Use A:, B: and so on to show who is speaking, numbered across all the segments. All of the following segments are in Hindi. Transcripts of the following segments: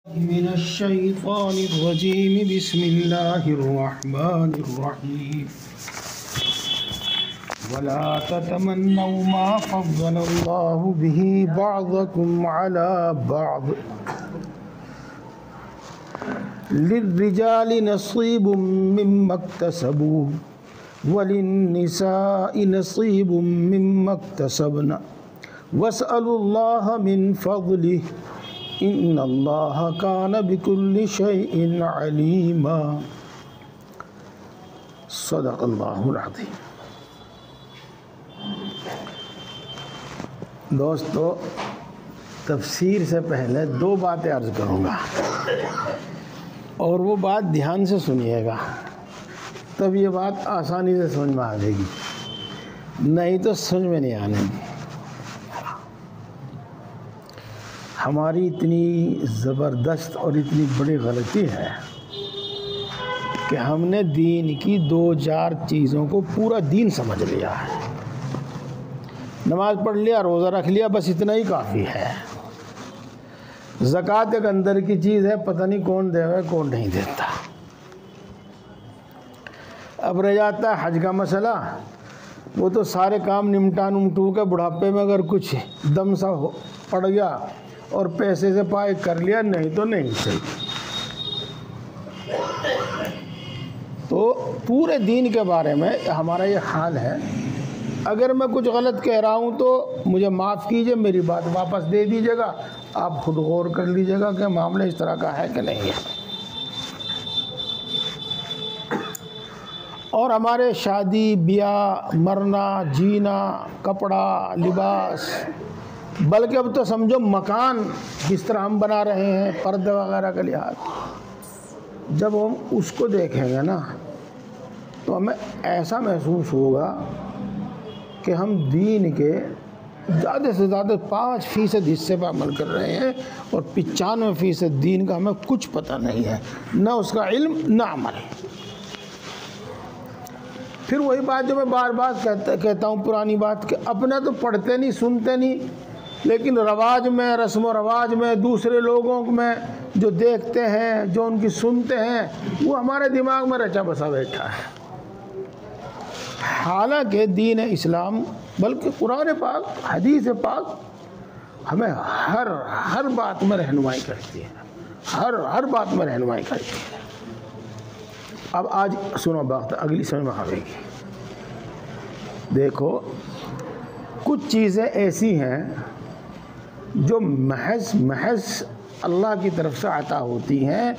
A: मिनश्शैतानिर्रजीम बिस्मिल्लाहिर्रहमानिर्रहीम वला ततमन्नौ मा फद्दलल्लाहु बिही बअदकुम अला बअद लिर्रिजालि नसीबुम मिम्मा इक्तसबू वलिन्निसाइ नसीबुम मिम्मा इक्तसबना वस्अलुल्लाह मिन फज़लिहि इन्नल्लाह कान बिकुल्लि शैइन अलीमा। सदक़ल्लाहुल अज़ीम। दोस्तों, तफसीर से पहले दो बातें अर्ज़ करूँगा और वो बात ध्यान से सुनिएगा, तब ये बात आसानी से समझ में आ जाएगी, नहीं तो समझ में नहीं आने। हमारी इतनी ज़बरदस्त और इतनी बड़ी गलती है कि हमने दीन की दो चार चीज़ों को पूरा दीन समझ लिया है। नमाज़ पढ़ लिया, रोज़ा रख लिया, बस इतना ही काफ़ी है। ज़कात एक अंदर की चीज़ है, पता नहीं कौन देगा कौन नहीं देता। अब रह जाता है हज का मसला, वो तो सारे काम निमटा नुमटू के बुढ़ापे में अगर कुछ दम सा पड़ गया और पैसे से पाए कर लिया, नहीं तो नहीं सही। तो पूरे दीन के बारे में हमारा ये हाल है। अगर मैं कुछ गलत कह रहा हूँ तो मुझे माफ़ कीजिए, मेरी बात वापस दे दीजिएगा, आप खुद गौर कर लीजिएगा कि मामला इस तरह का है कि नहीं है। और हमारे शादी ब्याह, मरना जीना, कपड़ा लिबास, बल्कि अब तो समझो मकान जिस तरह हम बना रहे हैं, पर्दे वगैरह का लिहाज, जब हम उसको देखेंगे ना तो हमें ऐसा महसूस होगा कि हम दीन के ज़्यादा से ज़्यादा 5% हिस्से पर अमल कर रहे हैं और 95% दीन का हमें कुछ पता नहीं है, ना उसका इल्म ना अमल। फिर वही बात जो मैं बार बार कहता हूँ, पुरानी बात, कि अपना तो पढ़ते नहीं सुनते नहीं, लेकिन रवाज में, रस्म व रवाज में, दूसरे लोगों में जो देखते हैं, जो उनकी सुनते हैं, वो हमारे दिमाग में रचा बसा बैठा है। हालांकि दीन इस्लाम, बल्कि कुरान पाक, हदीस पाक हमें हर बात में रहनुमाई करती है, हर बात में रहनुमाई करती है। अब आज सुनो बात, अगली समझ में आएगी। देखो, कुछ चीज़ें ऐसी हैं जो महज अल्लाह की तरफ से अता होती हैं,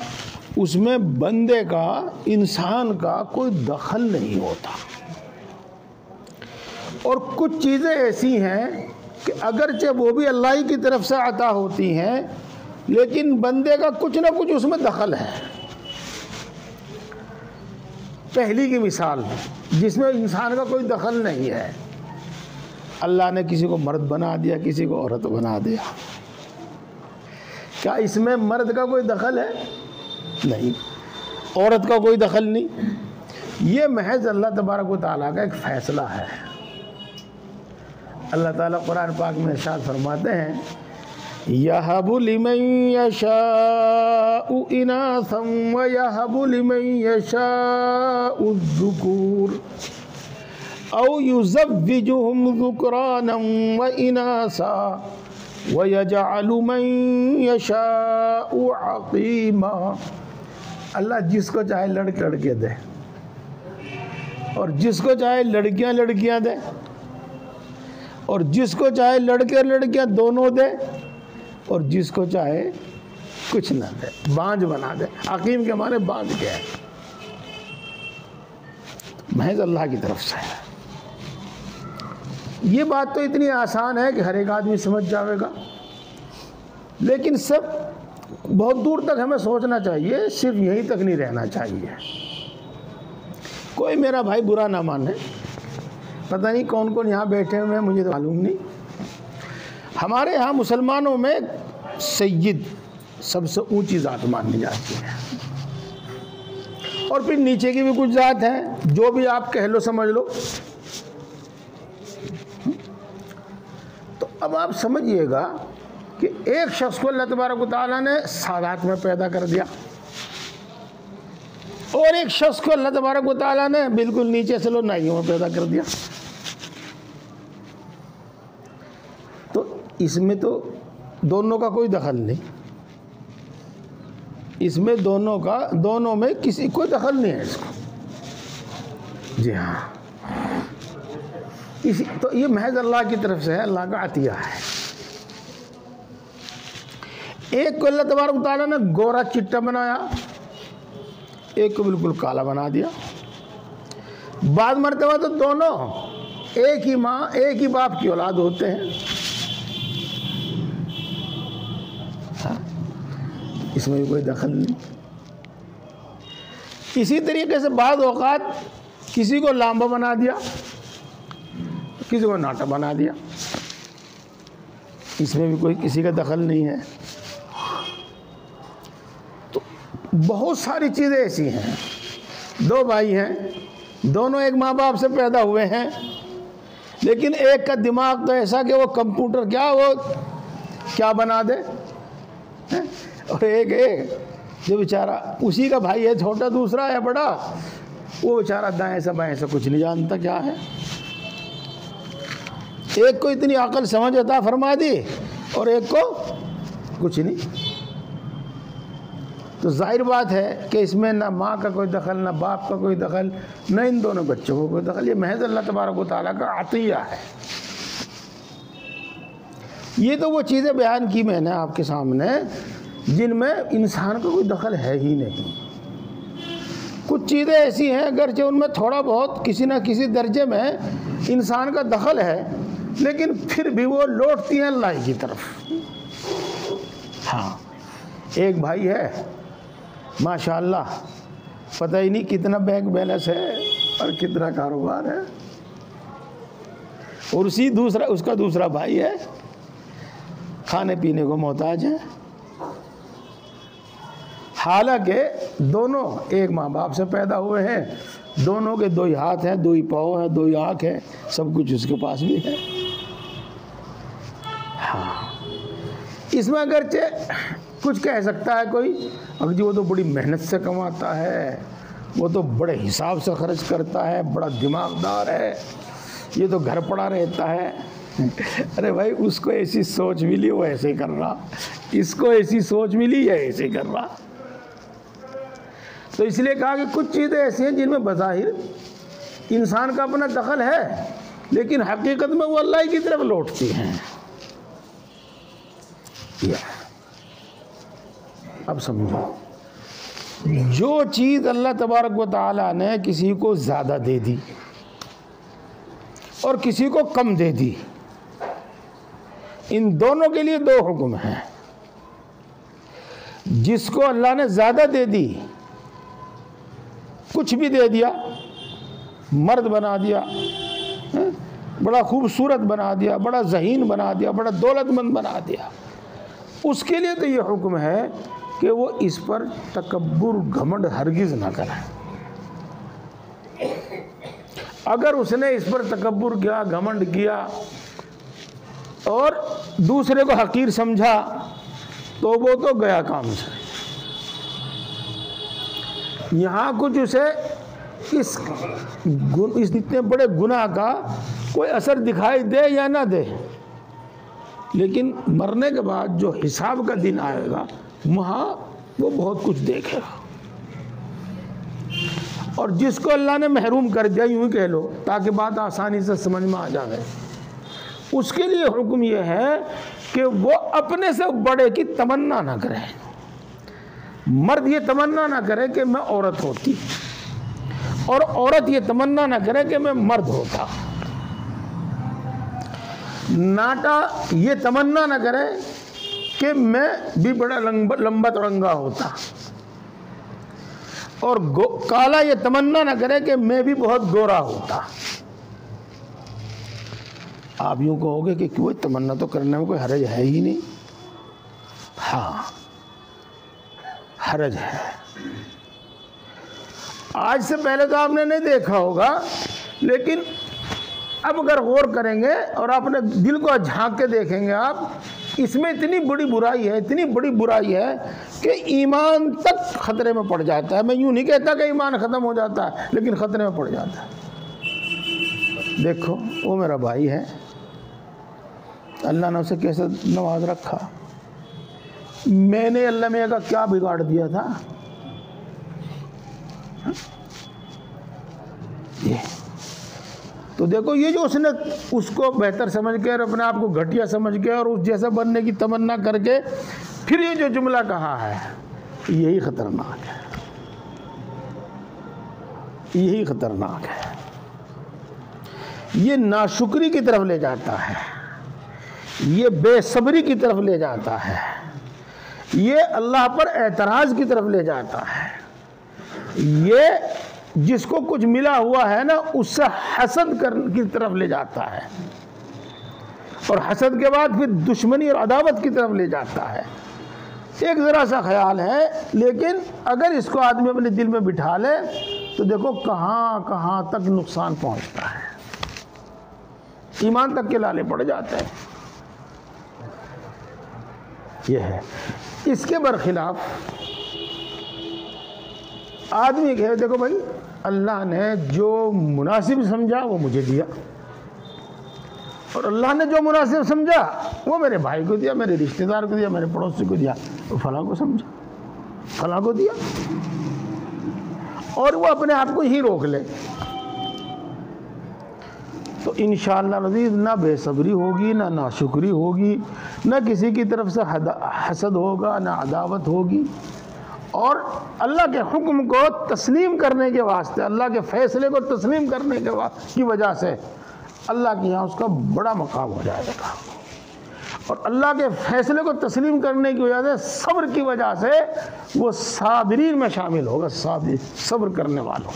A: उसमें बंदे का, इंसान का कोई दखल नहीं होता। और कुछ चीज़ें ऐसी हैं कि अगरचे वो भी अल्लाह ही की तरफ से अता होती हैं, लेकिन बंदे का कुछ ना कुछ उसमें दखल है। पहली की मिसाल जिसमें इंसान का कोई दखल नहीं है, अल्लाह ने किसी को मर्द बना दिया, किसी को औरत बना दिया, क्या इसमें मर्द का कोई दखल है? नहीं। औरत का कोई दखल नहीं। ये महज अल्लाह तबारक व तआला का एक फ़ैसला है। अल्लाह ताला कुरान पाक में इरशाद फरमाते हैं, यहबु लिमन यशाउ इनासन व यहबु लिमन यशाउ ज़ुकूर औ युज़व्विजुहुम ज़ुक्रानन व इनासा व यजअलु मन यशाउ अक़ीमा। अल्लाह जिसको चाहे लड़के दे और जिसको चाहे लड़कियां दे और जिसको चाहे लड़कियां दोनों दे और जिसको चाहे कुछ ना दे, बांझ बना दे। अक़ीम के माने बांझ के है, महज अल्लाह की तरफ से है। ये बात तो इतनी आसान है कि हर एक आदमी समझ जाएगा, लेकिन सब बहुत दूर तक हमें सोचना चाहिए, सिर्फ यहीं तक नहीं रहना चाहिए। कोई मेरा भाई बुरा ना माने, पता नहीं कौन कौन यहाँ बैठे हुए हैं, मुझे तो मालूम नहीं। हमारे यहाँ मुसलमानों में सैयद सबसे ऊंची ज़ात मानी जाती है, और फिर नीचे की भी कुछ ज़ात हैं, जो भी आप कह लो समझ लो। तो अब आप समझिएगा कि एक शख्स को अल्लाह तबारक व तआला ने सादात में पैदा कर दिया और एक शख्स को अल्लाह तबारक व तआला ने बिल्कुल नीचे से नाइयों में पैदा कर दिया। तो इसमें तो दोनों का कोई दखल नहीं, इसमें दोनों में किसी कोई दखल नहीं है इसको। जी हाँ, इसी तो ये महज अल्लाह की तरफ से है, अल्लाह का अतिया है। एक को अल्लाह तबारक व तआला ने गोरा चिट्टा बनाया, एक को बिल्कुल काला बना दिया। बाद मरतबा तो दोनों एक ही माँ एक ही बाप की औलाद होते हैं। हाँ, इसमें भी कोई दखल नहीं। इसी तरीके से बाद औकात किसी को लांबा बना दिया, किसी को नाटा बना दिया, इसमें भी कोई किसी का दखल नहीं है। तो बहुत सारी चीज़ें ऐसी हैं। दो भाई हैं, दोनों एक माँ बाप से पैदा हुए हैं, लेकिन एक का दिमाग तो ऐसा कि वो कंप्यूटर क्या बना दे, और एक जो बेचारा उसी का भाई है, छोटा दूसरा है बड़ा, वो बेचारा दाएं से बाएं से कुछ नहीं जानता क्या है। एक को इतनी अकल समझ अता फरमा दी और एक को कुछ नहीं। तो जाहिर बात है कि इसमें ना माँ का कोई दखल, ना बाप का कोई दखल, न इन दोनों बच्चों को कोई दखल। ये महज अल्लाह तबारक व तआला का अतिया है। ये तो वो चीज़ें बयान की मैंने आपके सामने जिनमें इंसान का कोई दखल है ही नहीं। कुछ चीज़ें ऐसी हैं अगरचे उनमें थोड़ा बहुत किसी न किसी दर्जे में इंसान का दखल है, लेकिन फिर भी वो लौटती हैं अल्लाह की तरफ। हाँ, एक भाई है माशाअल्लाह, पता ही नहीं कितना बैंक बैलेंस है और कितना कारोबार है, और उसका दूसरा भाई है खाने पीने को मोहताज है। हालांकि दोनों एक माँ बाप से पैदा हुए हैं, दोनों के दो ही हाथ हैं, दो ही पाँव हैं, दो ही आँख है, सब कुछ उसके पास भी है। हाँ, इसमें अगरचे कुछ कह सकता है कोई, अब जी वो तो बड़ी मेहनत से कमाता है, वो तो बड़े हिसाब से खर्च करता है, बड़ा दिमागदार है, ये तो घर पड़ा रहता है। अरे भाई, उसको ऐसी सोच मिली वो ऐसे कर रहा, इसको ऐसी सोच मिली है ऐसे कर रहा। तो इसलिए कहा कि कुछ चीज़ें ऐसी हैं जिनमें बज़ाहिर इंसान का अपना दखल है, लेकिन हकीकत में वो अल्लाह की तरफ लौटती हैं। अब समझो, जो चीज़ अल्लाह तबारक व तआला ने किसी को ज़्यादा दे दी और किसी को कम दे दी, इन दोनों के लिए दो हुक्म हैं। जिसको अल्लाह ने ज़्यादा दे दी, कुछ भी दे दिया, मर्द बना दिया, बड़ा खूबसूरत बना दिया, बड़ा ज़हीन बना दिया, बड़ा दौलतमंद बना दिया, उसके लिए तो ये हुक्म है कि वो इस पर तकब्बुर घमंड हरगिज़ ना करे। अगर उसने इस पर तकब्बुर किया, घमंड किया और दूसरे को हकीर समझा, तो वो तो गया काम से। यहाँ कुछ उसे इस इतने बड़े गुनाह का कोई असर दिखाई दे या ना दे, लेकिन मरने के बाद जो हिसाब का दिन आएगा वहाँ वो बहुत कुछ देखेगा। और जिसको अल्लाह ने महरूम कर दिया, यूँ कह लो ताकि बात आसानी से समझ में आ जाए, उसके लिए हुक्म यह है कि वो अपने से बड़े की तमन्ना ना करे। मर्द ये तमन्ना ना करे कि मैं औरत होती, और औरत ये तमन्ना ना करे कि मैं मर्द होता। नाटा ये तमन्ना ना करे कि मैं भी बड़ा लंबा तिरंगा होता, और काला ये तमन्ना ना करे कि मैं भी बहुत गोरा होता। आप यूँ कहोगे कि कोई तमन्ना तो करने में कोई हरज है ही नहीं। हाँ, हरज है। आज से पहले तो आपने नहीं देखा होगा, लेकिन अब अगर गौर करेंगे और अपने दिल को झांक के देखेंगे आप, इसमें इतनी बड़ी बुराई है, इतनी बड़ी बुराई है कि ईमान तक खतरे में पड़ जाता है। मैं यूँ नहीं कहता कि ईमान ख़त्म हो जाता है, लेकिन ख़तरे में पड़ जाता है। देखो वो मेरा भाई है, अल्लाह ने उसे कैसे नवाज रखा। मैंने अल्लाह मियां का क्या बिगाड़ दिया था? ये तो देखो, ये जो उसने उसको बेहतर समझ के और अपने आप को घटिया समझ के और उस जैसा बनने की तमन्ना करके फिर ये जो जुमला कहा है, यही खतरनाक है, यही खतरनाक है। ये नाशुक्री की तरफ ले जाता है, ये बेसब्री की तरफ ले जाता है, ये अल्लाह पर एतराज़ की तरफ ले जाता है, ये जिसको कुछ मिला हुआ है ना उससे हसद की तरफ ले जाता है, और हसद के बाद फिर दुश्मनी और अदावत की तरफ ले जाता है। एक ज़रा सा ख्याल है, लेकिन अगर इसको आदमी अपने दिल में बिठा ले तो देखो कहाँ कहाँ तक नुकसान पहुँचता है, ईमान तक के लाले पड़ जाते हैं। यह है। इसके बरखिलाफ आदमी कहे देखो भाई, अल्लाह ने जो मुनासिब समझा वो मुझे दिया, और अल्लाह ने जो मुनासिब समझा वो मेरे भाई को दिया, मेरे रिश्तेदार को दिया, मेरे पड़ोसी को दिया, तो फलां को समझा, फलां को दिया, और वो अपने आप को ही रोक ले तो इंशाअल्लाह नज़ीर ना बेसब्री होगी, ना नाशुक्री होगी, ना किसी की तरफ से हसद होगा, ना अदावत होगी। और अल्लाह के हुक्म को तस्लीम करने के वास्ते, अल्लाह के फ़ैसले को तस्लीम करने की वजह से अल्लाह के यहाँ उसका बड़ा मकाम हो जाएगा। और अल्लाह के फ़ैसले को तस्लीम करने की वजह से, सब्र की वजह से वो साबिरीन में शामिल होगा, सब्र करने वालों।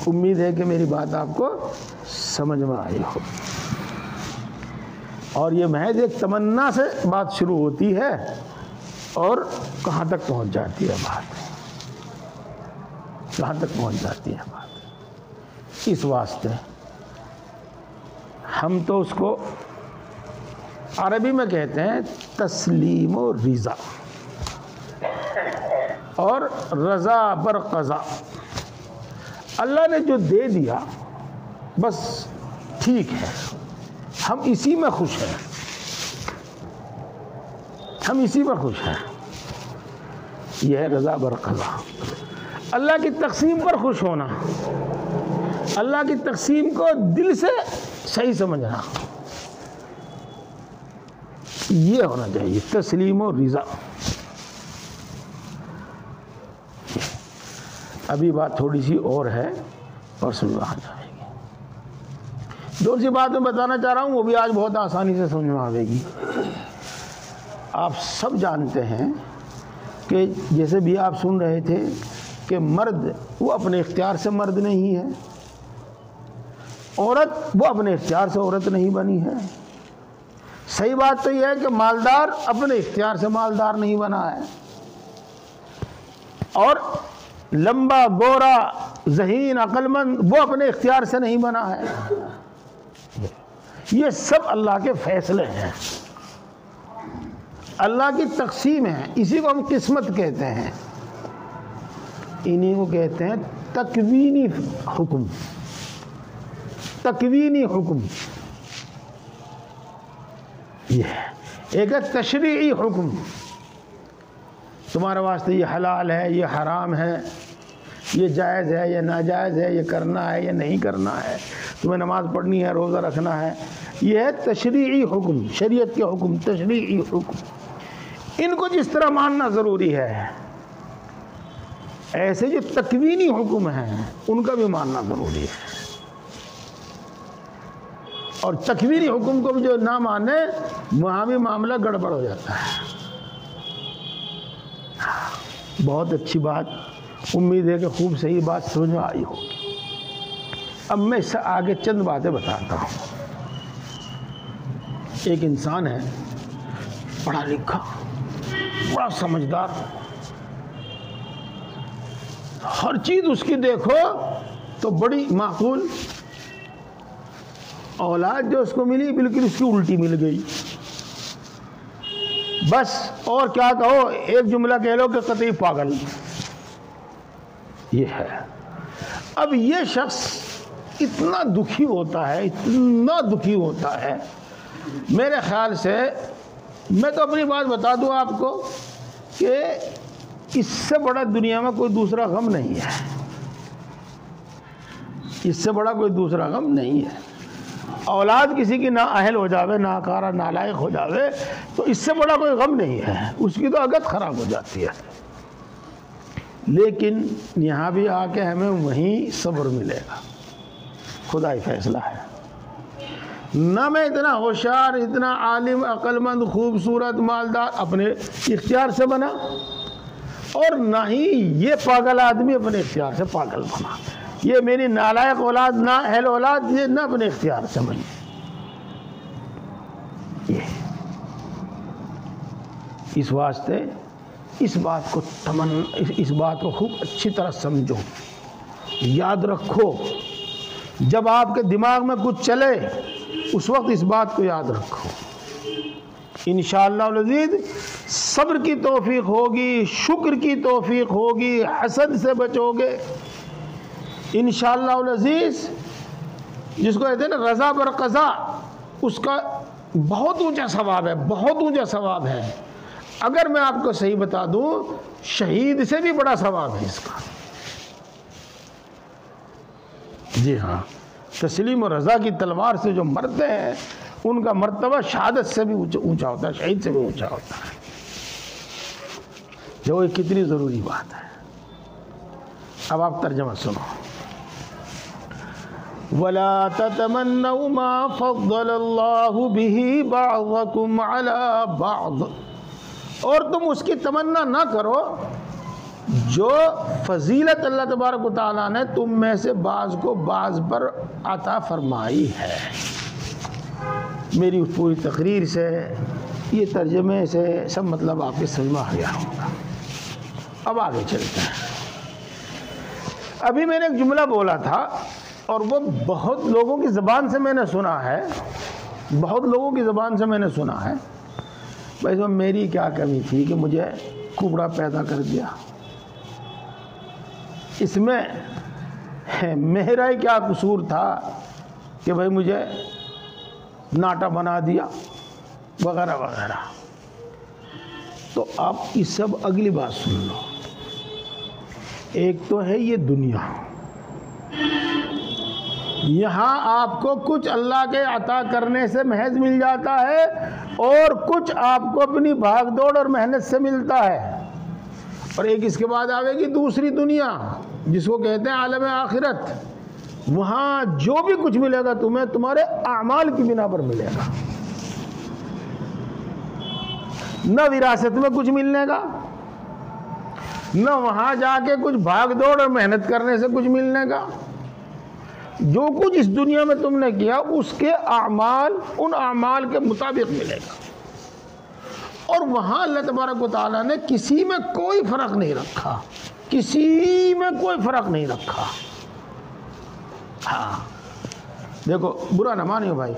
A: उम्मीद है कि मेरी बात आपको समझ में आई हो। और ये महज एक तमन्ना से बात शुरू होती है और कहाँ तक पहुँच जाती है बात, कहाँ तक पहुँच जाती है बात। इस वास्ते हम तो उसको अरबी में कहते हैं तस्लीम व रिज़ा और रज़ा बर क़ज़ा। अल्लाह ने जो दे दिया बस ठीक है, हम इसी में खुश हैं, हम इसी में खुश हैं। यह है रज़ा बर क़ज़ा। अल्लाह की तक़सीम पर खुश होना, अल्लाह की तक़सीम को दिल से सही समझना, ये होना चाहिए तस्लीम और रिज़ा। अभी बात थोड़ी सी और है और समझ में आ जाएगी। जो सी बात मैं बताना चाह रहा हूँ वो भी आज बहुत आसानी से समझ में आएगी। आप सब जानते हैं कि जैसे भी आप सुन रहे थे कि मर्द वो अपने इख्तियार से मर्द नहीं है, औरत वो अपने इख्तियार से औरत नहीं बनी है। सही बात तो यह है कि मालदार अपने इख्तियार से मालदार नहीं बना है, और लंबा गोरा ज़हीन अक्लमंद वो अपने इख्तियार से नहीं बना है। ये सब अल्लाह के फैसले हैं, अल्लाह की तक़सीम है। इसी को हम किस्मत कहते हैं, इन्हीं को कहते हैं तकवीनी हुक्म, तकवीनी हुक्म। ये एक है तशरीई हुक्म, तुम्हारे वास्ते ये हलाल है, ये हराम है, ये जायज़ है, ये नाजायज़ है, ये करना है, ये नहीं करना है, तुम्हें नमाज़ पढ़नी है, रोज़ा रखना है। ये है तशरीई हुक्म, शरीयत के हुक्म, तशरीई हुक्म। इनको जिस तरह मानना ज़रूरी है, ऐसे जो तकवीनी हुक्म हैं उनका भी मानना ज़रूरी है। और तकवीनी हुक्म को भी जो ना माने वहाँ भी मामला गड़बड़ हो जाता है। बहुत अच्छी बात, उम्मीद है कि खूब सही बात समझ में आई होगी। अब मैं इससे आगे चंद बातें बताता हूँ। एक इंसान है, पढ़ा लिखा, बड़ा समझदार, हर चीज़ उसकी देखो तो बड़ी माकूल, औलाद जो उसको मिली बिल्कुल उसकी उल्टी मिल गई। बस और क्या कहो, एक जुमला कह लो कि कतई पागल। ये है। अब ये शख्स इतना दुखी होता है, इतना दुखी होता है, मेरे ख्याल से मैं तो अपनी बात बता दूं आपको कि इससे बड़ा दुनिया में कोई दूसरा गम नहीं है। इससे बड़ा कोई दूसरा गम नहीं है। औलाद किसी की ना अहल हो जावे, नाकारा नालायक हो जावे, तो इससे बड़ा कोई गम नहीं है। उसकी तो अगत खराब हो जाती है। लेकिन यहाँ भी आके हमें वहीं सब्र मिलेगा। खुदा ही फैसला है। ना मैं इतना होशियार, इतना आलिम, अक्लमंद, खूबसूरत, मालदार अपने इख्तियार से बना, और ना ही ये पागल आदमी अपने इख्तियार से पागल बना। ये मेरी नालायक औलाद, ना अहल औलाद, ये ना अपने इख्तियार से बनी। ये इस वास्ते इस बात को खूब अच्छी तरह समझो, याद रखो। जब आपके दिमाग में कुछ चले उस वक्त इस बात को याद रखो। इंशाअल्लाह अज़ीज़ सब्र की तौफीक होगी, शुक्र की तौफीक होगी, हसद से बचोगे इंशाअल्लाह अज़ीज़। जिसको कहते हैं ना रज़ा बर क़ज़ा, उसका बहुत ऊंचा सवाब है, बहुत ऊंचा सवाब है। अगर मैं आपको सही बता दूं, शहीद से भी बड़ा सवाब है इसका। जी हाँ, तस्लीम और रज़ा की तलवार से जो मरते हैं उनका मर्तबा शहादत से भी ऊंचा होता है, शहीद से भी ऊंचा होता है। जो ये कितनी ज़रूरी बात है। अब आप तर्जमा सुनो। वला ततमन्नौ मा फ़द्दलल्लाहु बिही बअज़कुम अला बअज़, और तुम उसकी तमन्ना ना करो जो फजीलत अल्लाह तबारक व तआला ने तुम में से बाज़ को बाज़ पर अता फरमाई है। मेरी पूरी तकरीर से, ये तर्जमे से सब मतलब आपके समझ में आ गया होगा। अब आगे चलते हैं। अभी मैंने एक जुमला बोला था और वो बहुत लोगों की ज़बान से मैंने सुना है, बहुत लोगों की ज़बान से मैंने सुना है। भाई तो मेरी क्या कमी थी कि मुझे कुबड़ा पैदा कर दिया, इसमें मेरा ही क्या कसूर था कि भाई मुझे नाटा बना दिया, वगैरह वगैरह। तो आप इस सब अगली बात सुन लो। एक तो है ये दुनिया, यहाँ आपको कुछ अल्लाह के अता करने से महज मिल जाता है और कुछ आपको अपनी भागदौड़ और मेहनत से मिलता है। और एक इसके बाद आवेगी दूसरी दुनिया जिसको कहते हैं आलम आखिरत। वहाँ जो भी कुछ मिलेगा तुम्हें तुम्हारे आमाल की बिना पर मिलेगा, न विरासत में कुछ मिलने का, न वहाँ जाके कुछ भागदौड़ और मेहनत करने से कुछ मिलने का। जो कुछ इस दुनिया में तुमने किया उसके आमाल, उन आमाल के मुताबिक मिलेगा। और वहाँ अल्लाह तबारक व तआला ने किसी में कोई फ़र्क नहीं रखा, किसी में कोई फ़र्क नहीं रखा। हाँ देखो, बुरा न मानियो भाई,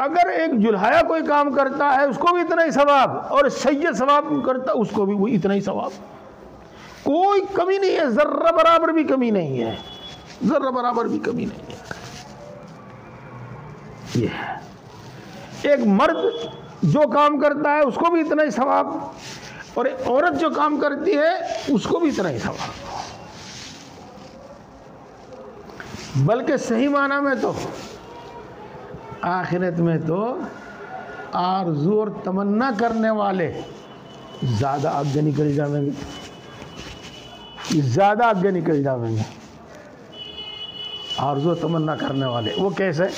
A: अगर एक जुल्हाया कोई काम करता है उसको भी इतना ही सवाब, और सैयद सवाब करता उसको भी वो इतना ही सवाब। कोई कमी नहीं है, ज़र्रा बराबर भी कमी नहीं है, ज़र्रा बराबर भी कमी नहीं है। ये है। एक मर्द जो काम करता है उसको भी इतना ही सवाब, और एक औरत जो काम करती है उसको भी इतना ही सवाब। बल्कि सही माना में तो आखिरत में तो आरज़ू और तमन्ना करने वाले ज़्यादा आगे निकल जाएंगे, ज़्यादा आगे निकल जाएंगे। आरज़ू तमन्ना करने वाले वो कैसे?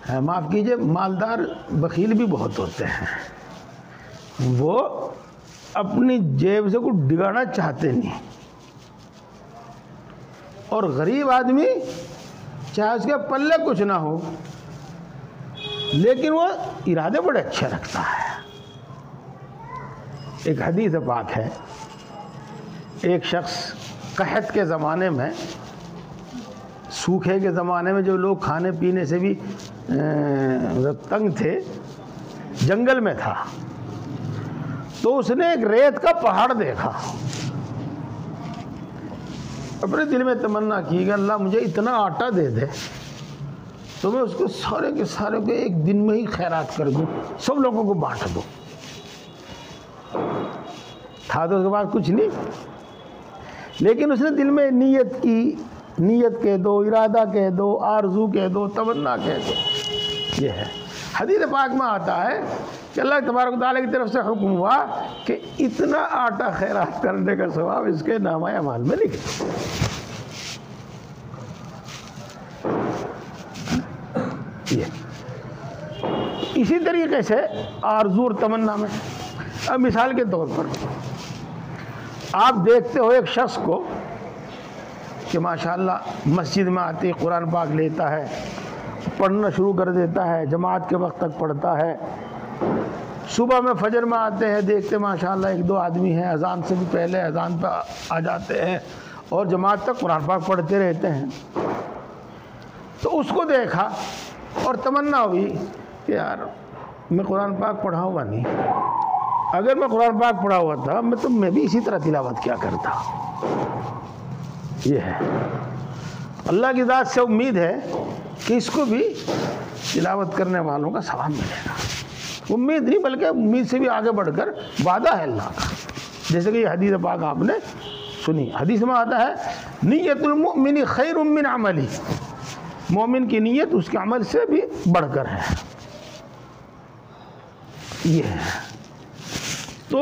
A: माफ़ कीजिए, मालदार बखील भी बहुत होते हैं, वो अपनी जेब से कुछ डिगाना चाहते नहीं। और गरीब आदमी चाहे उसके पल्ले कुछ ना हो लेकिन वो इरादे बड़े अच्छे रखता है। एक हदीस पाक है, एक शख्स कहत के ज़माने में सूखे के ज़माने में जो लोग खाने पीने से भी तंग थे, जंगल में था, तो उसने एक रेत का पहाड़ देखा, अपने दिल में तमन्ना की कि अल्लाह मुझे इतना आटा दे दे तो मैं उसको सारे के सारे को एक दिन में ही खैरात कर दूं, सब लोगों को बांट दूं। था तो उसके पास कुछ नहीं, लेकिन उसने दिल में नीयत की, नीयत कह दो, इरादा कह दो, आरजू कह दो, तमन्ना कह दो। ये है हदीस पाक में आता है कि अल्लाह तबारक व तआला की तरफ से हुक्म हुआ कि इतना आटा खैरात करने का सवाब इसके नामा अमाल में लिख दो। ये इसी तरीके से आरजू और तमन्ना में, अब मिसाल के तौर पर आप देखते हो एक शख्स को कि माशाअल्लाह मस्जिद में आते ही कुरान पाक लेता है, पढ़ना शुरू कर देता है, जमात के वक्त तक पढ़ता है। सुबह में फजर में आते हैं, देखते माशाअल्लाह एक दो आदमी हैं अजान से भी पहले अजान पर आ जाते हैं और जमात तक कुरान पाक पढ़ते रहते हैं। तो उसको देखा और तमन्ना हुई कि यार मैं कुरान पाक पढ़ा हुआ नहीं, अगर मैं कुरान पाक पढ़ा हुआ था मैं भी इसी तरह तिलावत क्या करता। ये है अल्लाह की ज़ात से उम्मीद है कि इसको भी तिलावत करने वालों का सवाब मिलेगा। उम्मीद नहीं बल्कि उम्मीद से भी आगे बढ़कर वादा है अल्लाह का, जैसे कि ये हदीस पाक आपने सुनी। हदीस में आता है नियतुल मुमिनी खैरुम मिन अमली, मोमिन की नीयत उसके अमल से भी बढ़कर है। ये है तो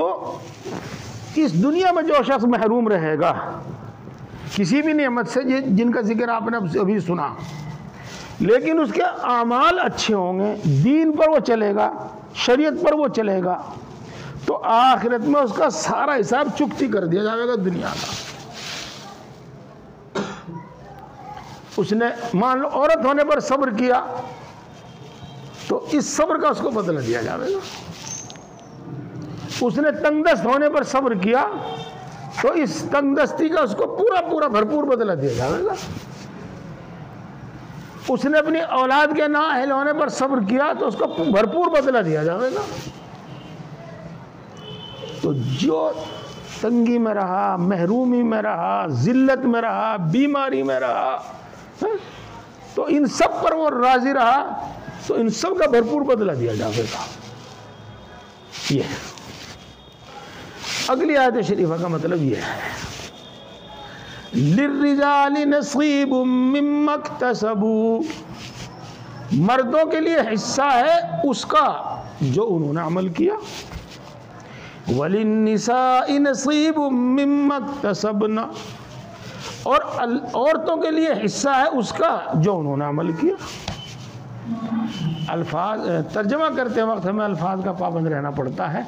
A: इस दुनिया में जो शख्स महरूम रहेगा किसी भी नेमत से जिनका जिक्र आपने अभी सुना, लेकिन उसके आमाल अच्छे होंगे, दीन पर वो चलेगा, शरीयत पर वो चलेगा, तो आखिरत में उसका सारा हिसाब चुकती कर दिया जाएगा दुनिया का। उसने मान लो औरत होने पर सब्र किया तो इस सब्र का उसको बदला दिया जाएगा। उसने तंगदस्त होने पर सब्र किया तो इस तंगदस्ती का उसको पूरा पूरा भरपूर बदला दिया जाएगा। उसने अपनी औलाद के नाअहल होने पर सब्र किया तो उसको भरपूर बदला दिया जाएगा। तो जो तंगी में रहा, महरूमी में रहा, जिल्लत में रहा, बीमारी में रहा, तो इन सब पर वो राजी रहा तो इन सब का भरपूर बदला दिया जाएगा। ये अगली आयत शरीफा का मतलब ये है लिर्रिजाली नसीबुम मिम्मा इक्तसबू, मर्दों के लिए हिस्सा है उसका जो उन्होंने अमल किया, वलिन्निसाई नसीबुम मिम्मा इक्तसबना, और औरतों के लिए हिस्सा है उसका जो उन्होंने अमल किया। अल्फाज तर्जमा करते वक्त हमें अल्फाज का पाबंद रहना पड़ता है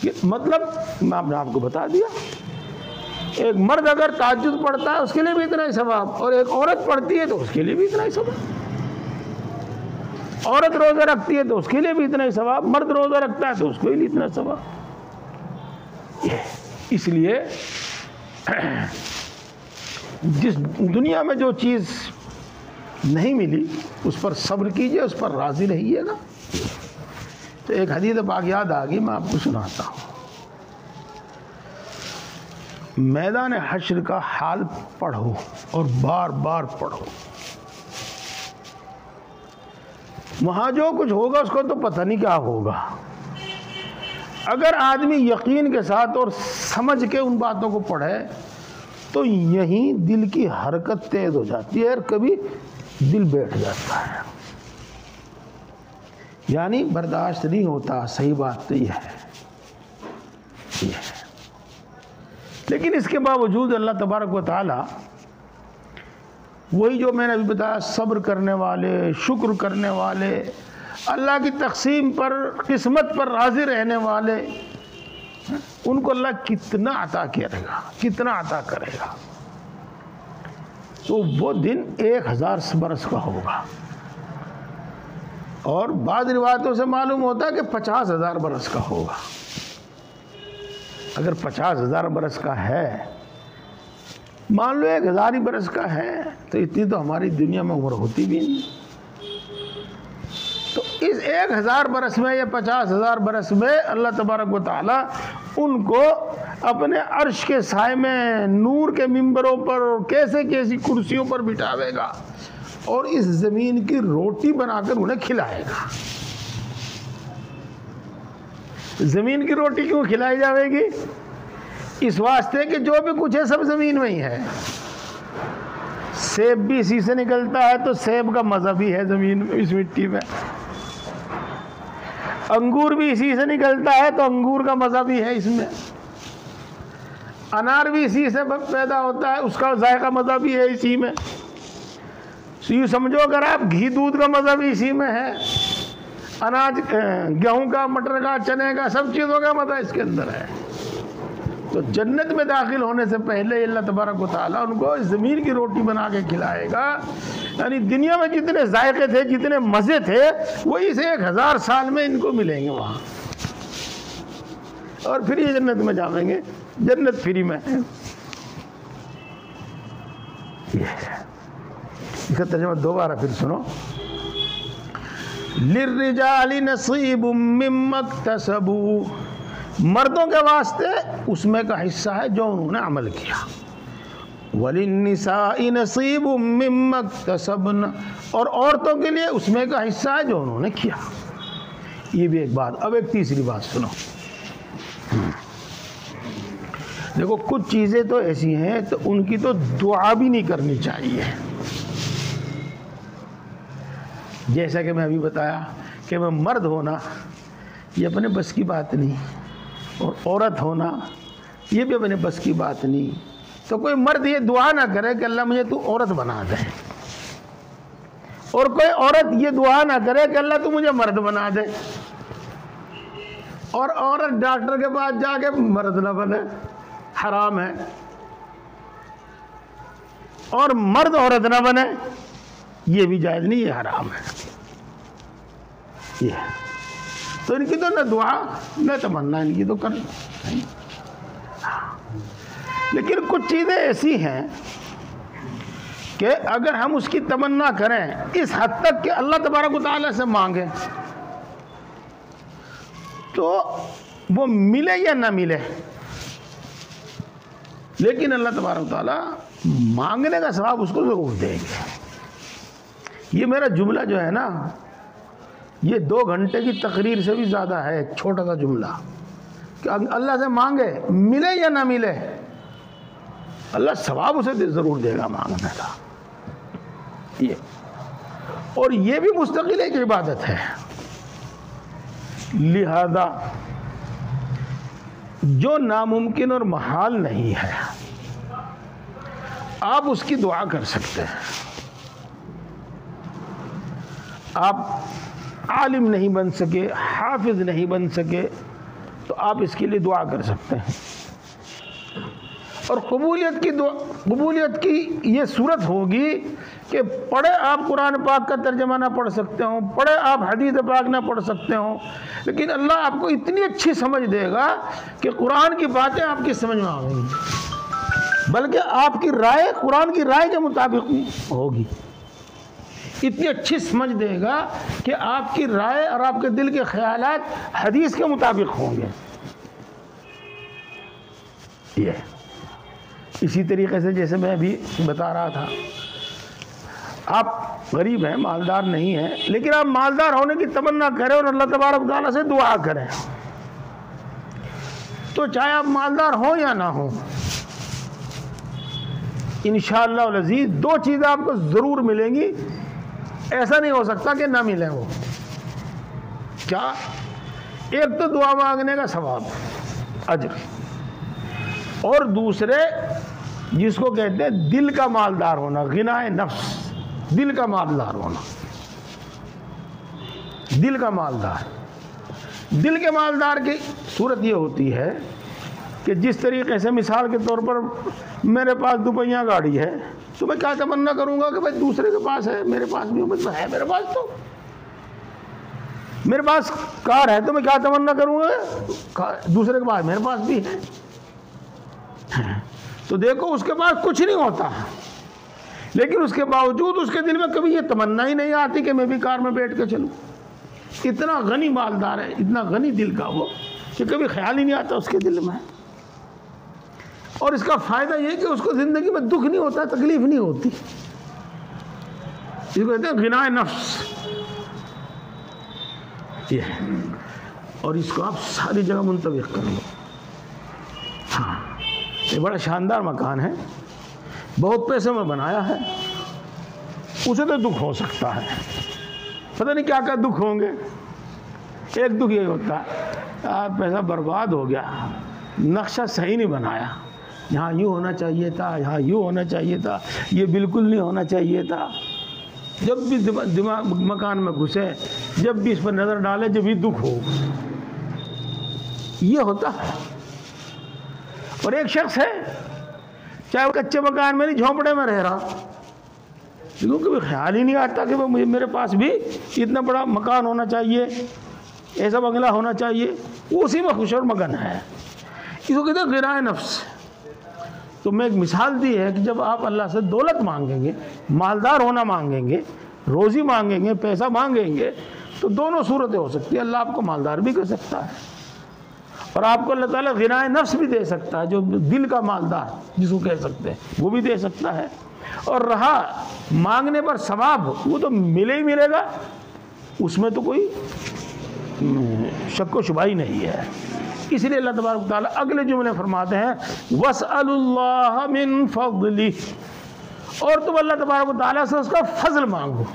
A: कि मतलब मैं आपको बता दिया, एक मर्द अगर ताज्जुद पढ़ता है उसके लिए भी इतना ही सवाब, और एक औरत पढ़ती है तो उसके लिए भी इतना ही सवाब। औरत रोज़ा रखती है तो उसके लिए भी इतना ही सवाब, मर्द रोज़ा रखता है तो उसको लिए इतना सवाब। इसलिए जिस दुनिया में जो चीज़ नहीं मिली उस पर सब्र कीजिए, उस पर राज़ी रहिएगा। तो एक हदीस पाक याद आ गई, मैं आपको सुनाता हूँ। मैदान हश्र का हाल पढ़ो और बार बार पढ़ो, वहाँ जो कुछ होगा उसको तो पता नहीं क्या होगा। अगर आदमी यकीन के साथ और समझ के उन बातों को पढ़े तो यहीं दिल की हरकत तेज हो जाती है और कभी दिल बैठ जाता है, यानी बर्दाश्त नहीं होता। सही बात तो यह है। लेकिन इसके बावजूद अल्लाह तबारक व तआला वही जो मैंने अभी बताया, सब्र करने वाले, शुक्र करने वाले, अल्लाह की तक़सीम पर, किस्मत पर राज़ी रहने वाले, उनको अल्लाह कितना अता करेगा, कितना अता करेगा। तो वो दिन 1000 बरस का होगा, और बाद रिवायतों से मालूम होता है कि 50,000 बरस का होगा। अगर 50,000 बरस का है मान लो 1000 ही बरस का है तो इतनी तो हमारी दुनिया में उम्र होती भी नहीं। तो इस 1000 बरस में या 50,000 बरस में अल्लाह तबारक व तआला उनको अपने अर्श के साए में नूर के मिंबरों पर और कैसे कैसी कुर्सियों पर बिठावेगा और इस ज़मीन की रोटी बनाकर उन्हें खिलाएगा। ज़मीन की रोटी क्यों खिलाई जाएगी? इस वास्ते कि जो भी कुछ है सब ज़मीन में ही है। सेब भी इसी से निकलता है तो सेब का मज़ा भी है ज़मीन में, इस मिट्टी में। अंगूर भी इसी से निकलता है तो अंगूर का मज़ा भी है इसमें। अनार भी इसी से पैदा होता है, उसका जायका मज़ा भी है इसी में। यूँ समझो अगर आप घी दूध का मज़ा भी इसी में है। अनाज, गेहूं का, मटर का, चने का, सब चीज़ों का मज़ा इसके अंदर है। तो जन्नत में दाखिल होने से पहले अल्लाह तबारक व तआला उनको ज़मीन की रोटी बना के खिलाएगा। यानी दुनिया में जितने जायके थे, जितने मज़े थे, वो इस 1000 साल में इनको मिलेंगे वहाँ। और फिर ये जन्नत में जाएंगे, जन्नत फ्री में है। इसका तर्जुमा दोबारा फिर सुनो। लिर्रिजालि नसीबुम मिम्मा इक्तसबू, मर्दों के वास्ते उसमें का हिस्सा है जो उन्होंने अमल किया। वलिन्निसाइ नसीबुम मिम्मा इक्तसबन, और औरतों के लिए उसमें का हिस्सा है जो उन्होंने किया। ये भी एक बात। अब एक तीसरी बात सुनो। देखो कुछ चीज़ें तो ऐसी हैं तो उनकी तो दुआ भी नहीं करनी चाहिए। जैसा कि मैं अभी बताया कि मैं मर्द होना ये अपने बस की बात नहीं, और औरत होना ये भी अपने बस की बात नहीं। तो कोई मर्द ये दुआ ना करे कि अल्लाह मुझे तू औरत बना दे, और कोई औरत ये दुआ ना करे कि अल्लाह तू मुझे मर्द बना दे। और औरत डॉक्टर के पास जाके मर्द ना बने, हराम है। और मर्द औरत ना बने, ये भी जायज़ नहीं, ये हराम है। ये तो इनकी तो न दुआ न तमन्ना इनकी तो कर। लेकिन कुछ चीज़ें ऐसी हैं कि अगर हम उसकी तमन्ना करें इस हद तक कि अल्लाह तबारक व तआला से मांगे तो वो मिले या ना मिले, लेकिन अल्लाह तबारक व तआला मांगने का सवाब उसको ज़रूर देंगे। ये मेरा जुमला जो है ना, ये 2 घंटे की तकरीर से भी ज़्यादा है। एक छोटा सा जुमला कि अल्लाह से मांगे, मिले या ना मिले, अल्लाह सवाब उसे ज़रूर देगा मांगने का। ये और ये भी मुस्तकिल एक इबादत है। लिहाजा जो नामुमकिन और महाल नहीं है आप उसकी दुआ कर सकते हैं। आप आलिम नहीं बन सके, हाफिज नहीं बन सके, तो आप इसके लिए दुआ कर सकते हैं। और कबूलियत की ये सूरत होगी कि पढ़े आप कुरान पाक का तर्जमा ना पढ़ सकते हो, पढ़े आप हदीस पाक ना पढ़ सकते हो, लेकिन अल्लाह आपको इतनी अच्छी समझ देगा कि कुरान की बातें आपकी समझ में आएंगी, बल्कि आपकी राय कुरान की राय के मुताबिक होगी। इतनी अच्छी समझ देगा कि आपकी राय और आपके दिल के ख्यालात हदीस के मुताबिक होंगे। ये इसी तरीके से जैसे मैं अभी बता रहा था, आप गरीब हैं, मालदार नहीं हैं, लेकिन आप मालदार होने की तमन्ना करें और अल्लाह तबारक तआला से दुआ करें, तो चाहे आप मालदार हो या ना हो, इंशाअल्लाह वल अज़ीज़ 2 चीज़ें आपको ज़रूर मिलेंगी। ऐसा नहीं हो सकता कि ना मिले वो। क्या? एक तो दुआ मांगने का सवाब, अजर, और दूसरे जिसको कहते हैं दिल का मालदार होना, गिनाए नफ्स, दिल का मालदार होना। दिल का मालदार, दिल के मालदार की सूरत ये होती है कि जिस तरीके से मिसाल के तौर पर मेरे पास 2 पहिया गाड़ी है तो मैं क्या तमन्ना करूंगा कि भाई दूसरे के पास है, मेरे पास भी है, मेरे पास तो मेरे पास कार है तो मैं क्या तमन्ना करूंगा दूसरे के पास मेरे पास भी है। तो देखो उसके पास कुछ नहीं होता, लेकिन उसके बावजूद उसके दिल में कभी ये तमन्ना ही नहीं आती कि मैं भी कार में बैठ के चलूं। इतना गनी मालदार है, इतना गनी दिल का वो, कि कभी ख्याल ही नहीं आता उसके दिल में। और इसका फायदा ये कि उसको जिंदगी में दुख नहीं होता, तकलीफ नहीं होती। इसको कहते हैं गिनाए नफ्स। ये और इसको आप सारी जगह मुंतबिक कर लो। हाँ, ये बड़ा शानदार मकान है, बहुत पैसे में बनाया है। उसे तो दुख हो सकता है, पता नहीं क्या क्या दुख होंगे। एक दुख ये होता है यार पैसा बर्बाद हो गया, नक्शा सही नहीं बनाया, यहाँ यूँ होना चाहिए था, यहाँ यूँ होना चाहिए था, ये बिल्कुल नहीं होना चाहिए था। जब भी दिमाग मकान में घुसे, जब भी इस पर नज़र डाले, जब भी दुख हो, ये होता है। और एक शख्स है, चाहे वो कच्चे मकान में नहीं झोंपड़े में रह रहा, लेकिन कभी ख्याल ही नहीं आता कि मुझे मेरे पास भी इतना बड़ा मकान होना चाहिए, ऐसा बंगला होना चाहिए। वो उसी में खुश और मगन है। इसको कहते हैं गिराए नफ्स। तो मैं एक मिसाल दी है कि जब आप अल्लाह से दौलत मांगेंगे, मालदार होना मांगेंगे, रोज़ी मांगेंगे, पैसा मांगेंगे, तो दोनों सूरतें हो सकती है। अल्लाह आपको मालदार भी कर सकता है और आपको अल्लाह ताला गिनाए नफ्स भी दे सकता है, जो दिल का मालदार जिसको कह सकते हैं, वो भी दे सकता है। और रहा मांगने पर सवाब, वो तो मिले ही मिलेगा, उसमें तो कोई शक व शुबा ही नहीं है। इसलिए अल्लाह तबारक ताला अगले जुमले फरमाते हैं वसअलुल्लाह मिन फज़ली, और तुम अल्लाह तबारक ताला से उसका फजल मांगो,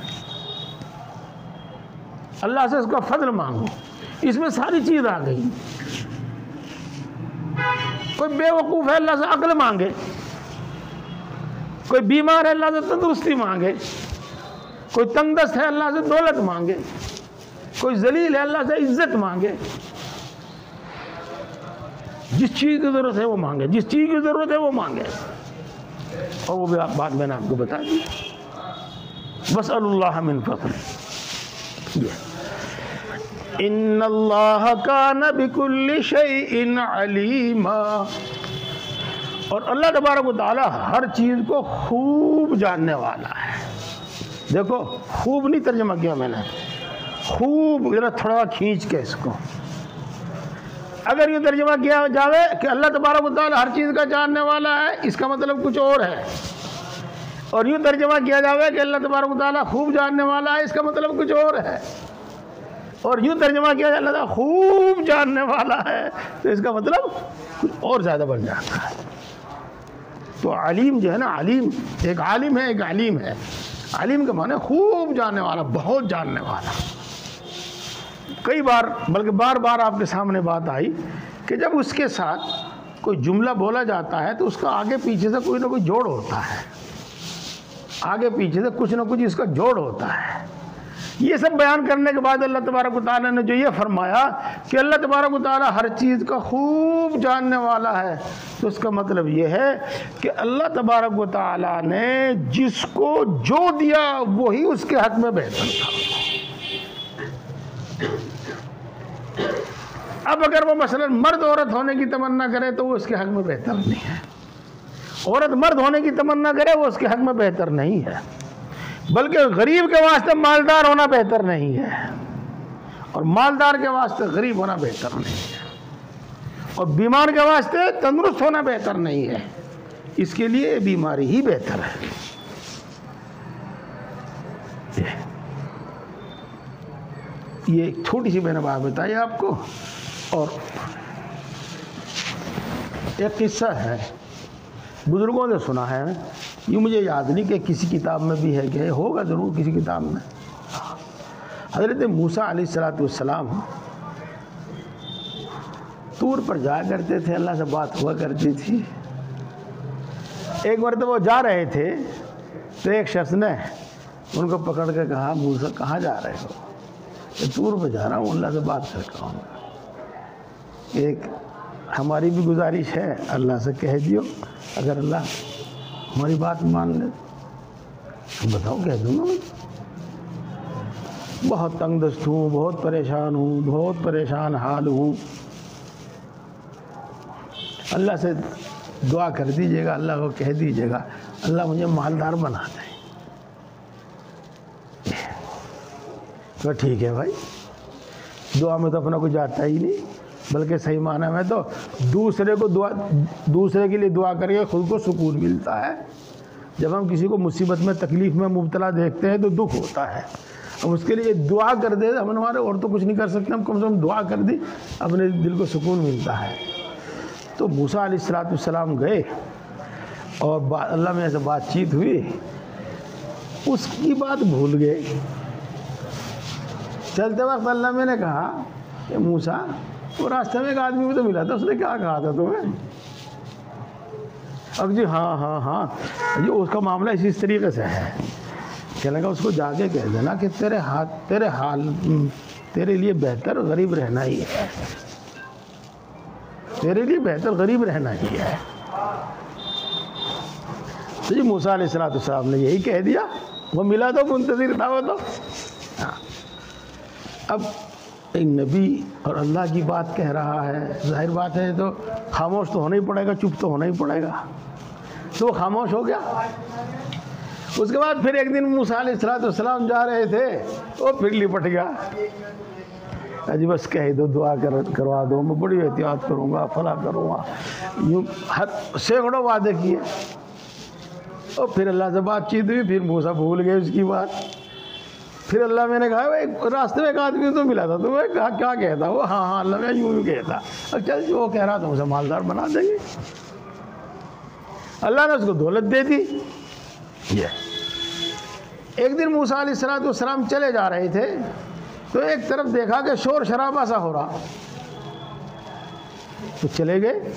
A: अल्लाह से उसका फजल मांगो। इसमें सारी चीज़ आ गई। कोई बेवकूफ़ है, अल्लाह से अक्ल मांगे। कोई बीमार है, अल्लाह से तंदुरुस्ती मांगे। कोई तंगदस्त है, अल्लाह से दौलत मांगे। कोई जलील है, अल्लाह से इज्जत मांगे। जिस चीज़ की ज़रूरत है वो मांगे, जिस चीज़ की ज़रूरत है वो मांगे। और वो भी बात मैंने आपको बता दी। वसअलुल्लाह मिन फज़ल। इन्नल्लाह कान बिकुल्लि शैइन अलीमा, और अल्लाह तबारक व तआला हर चीज़ को खूब जानने वाला है। देखो खूब नहीं तर्जमा किया मैंने, खूब जरा थोड़ा खींच के इसको। अगर ये तर्जमा किया जावे कि अल्लाह तबारक व तआला हर चीज़ का जानने वाला है, इसका मतलब कुछ और है। और यूँ तर्जमा किया जावे कि अल्लाह तबारक व तआला खूब जानने वाला है, इसका मतलब कुछ और है। और यूँ तर्जमा किया जाए अल्लाह ताला खूब जानने वाला है, तो इसका मतलब कुछ और ज़्यादा बन जाता है। तो अलीम जो है ना, अलीम एक आलिम है, एक अलीम है। अलीम का माने खूब जानने वाला, बहुत जानने वाला। कई बार बल्कि बार बार आपके सामने बात आई कि जब उसके साथ कोई जुमला बोला जाता है तो उसका आगे पीछे से कोई ना कोई जोड़ होता है, आगे पीछे से कुछ ना कुछ इसका जोड़ होता है। ये सब बयान करने के बाद अल्लाह तबारक व तआला ने जो ये फरमाया कि अल्लाह तबारक व तआला हर चीज़ का खूब जानने वाला है, तो उसका मतलब ये है कि अल्लाह तबारक व तआला ने जिसको जो दिया वही उसके हक में बेहतर था। अब अगर वो मसलन मर्द औरत होने की तमन्ना करे तो वो उसके हक में बेहतर नहीं है, औरत मर्द होने की तमन्ना करे वो उसके हक में बेहतर नहीं है, बल्कि गरीब के वास्ते मालदार होना बेहतर नहीं है और मालदार के वास्ते गरीब होना बेहतर नहीं है और बीमार के वास्ते तंदुरुस्त होना बेहतर नहीं है। इसके लिए बीमारी ही बेहतर है। ये एक छोटी सी मैंने बात बताई आपको। और एक किस्सा है, बुजुर्गों ने सुना है, ये मुझे याद नहीं कि किसी किताब में भी है कि होगा ज़रूर किसी किताब में। हज़रत मूसा अलैहिस्सलाम तूर पर जाया करते थे, अल्लाह से बात हुआ करती थी। एक बार तो वो जा रहे थे तो एक शख्स ने उनको पकड़ के कहा, मूसा कहाँ जा रहे हो? तो तूर पर जा रहा हूँ, अल्लाह से बात करता हूँ। एक हमारी भी गुजारिश है, अल्लाह से कह दियो, अगर अल्लाह हमारी बात मान ले तो बताओ कह दूँगा मैं। बहुत तंगदस्त हूँ, बहुत परेशान हूँ, बहुत परेशान हाल हूँ, अल्लाह से दुआ कर दीजिएगा, अल्लाह को कह दीजिएगा अल्लाह मुझे मालदार बना दे। तो ठीक है भाई, दुआ में तो अपना कुछ आता ही नहीं, बल्कि सही माना में तो दूसरे के लिए दुआ करके खुद को सुकून मिलता है। जब हम किसी को मुसीबत में तकलीफ़ में मुब्तला देखते हैं तो दुख होता है। अब उसके लिए दुआ कर दे, हम हमारे और तो कुछ नहीं कर सकते, हम कम से कम दुआ कर दी, अपने दिल को सुकून मिलता है। तो मूसा अलैहिस्सलाम गए और अल्लाह में ऐसे बातचीत हुई, उसकी बात भूल गए। चलते वक्त अल्लाह मैंने कहा कि मूसा, वो रास्ते में एक आदमी भी तो मिला था, उसने क्या कहा था तुम्हें? अब जी हाँ जी, उसका मामला इस तरीके से है। कहने लगा उसको जाके कह देना कि तेरे लिए बेहतर गरीब रहना ही है, तेरे लिए बेहतर गरीब रहना ही है। तो जी मूसा अलैहिस्सलाम ने यही कह दिया, वो मिला तो मुंतज़िर था वो तो। हाँ, अब एक नबी और अल्लाह की बात कह रहा है, जाहिर बात है तो खामोश तो होना ही पड़ेगा, चुप तो होना ही पड़ेगा। तो वो खामोश हो गया। उसके बाद फिर एक दिन मूसा अलैहिस्सलाम जा रहे थे, वो फिर लिपट गया। अजी बस कह दो, दुआ करवा दो, मैं बड़ी एहतियात करूँगा, फला करूँगा, यूँ सैकड़ों वादे किए। और फिर अल्लाह से बातचीत हुई, फिर मूसा भूल गए उसकी बात। फिर अल्लाह मैंने कहा भाई रास्ते में एक आदमी तो मिला था, तुम्हें कहा क्या कहता वो? हाँ अल्लाह मैं यूँ कहता। अब चल जो कह रहा था उसे मालदार बना देंगे। अल्लाह ने उसको दौलत दे दी। ये एक दिन मूसा अलैहिस्सलाम चले जा रहे थे, तो एक तरफ देखा कि शोर शराबा सा हो रहा, तो चले गए।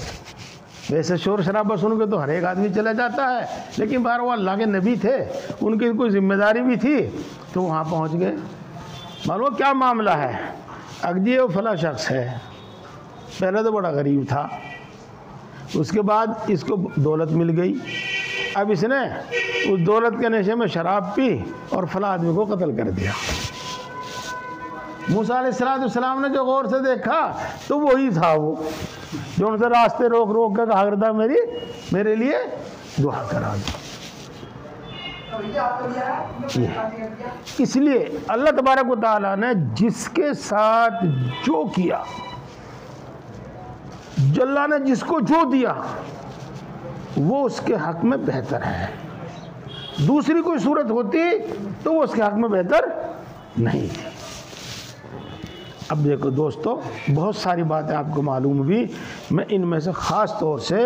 A: वैसे शोर शराबा सुन के तो हर एक आदमी चला जाता है, लेकिन बार वो अल्लाह के नबी थे, उनकी कोई जिम्मेदारी भी थी, तो वहाँ पहुँच गए। मालूम क्या मामला है? अगजी वो फला शख्स है, पहले तो बड़ा गरीब था, उसके बाद इसको दौलत मिल गई। अब इसने उस दौलत के नशे में शराब पी और फला आदमी को कत्ल कर दिया। मूसा अलैहिस्सलाम ने जो गौर से देखा तो वही था वो जो उनसे रास्ते रोक रोक कर कहा करता मेरे लिए दुआ करा दो। इसलिए अल्लाह तबारक व तआला ने जिसके साथ जो किया, अल्लाह ने जिसको जो दिया वो उसके हक में बेहतर है। दूसरी कोई सूरत होती तो वो उसके हक में बेहतर नहीं थी। अब देखो दोस्तों, बहुत सारी बातें आपको मालूम हुई, मैं इनमें से ख़ास तौर से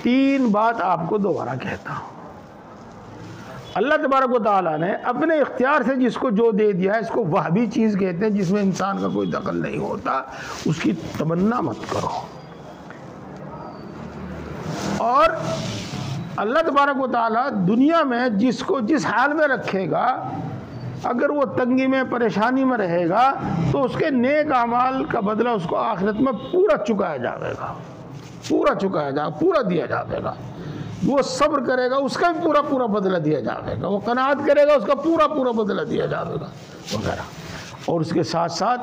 A: 3 बात आपको दोबारा कहता हूँ। अल्लाह तबारक व तआला ने अपने इख्तियार से जिसको जो दे दिया है, इसको वह भी चीज़ कहते हैं जिसमें इंसान का कोई दखल नहीं होता, उसकी तमन्ना मत करो। और अल्लाह तबारक व तआला दुनिया में जिसको जिस हाल में रखेगा, अगर वो तंगी में परेशानी में रहेगा तो उसके नेक अमाल का बदला उसको आखिरत में पूरा चुकाया जाएगा, पूरा दिया जाएगा। वो सब्र करेगा उसका भी पूरा बदला दिया जाएगा, वो कनात करेगा उसका पूरा बदला दिया जाएगा वगैरह। और उसके साथ साथ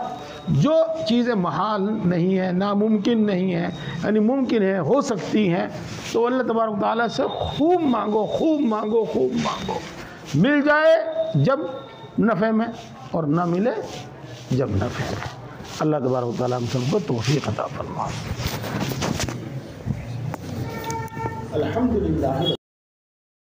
A: जो चीज़ें महाल नहीं है, नामुमकिन नहीं है, यानी मुमकिन है, हो सकती हैं, तो अल्लाह तबारक व तआला से खूब मांगो, मिल जाए जब नफ़े में और ना मिले जब नफ़े में। अल्लाह तबारक व तआला हम सबको तौफीक अता फरमाए। अल्हम्दुलिल्लाह।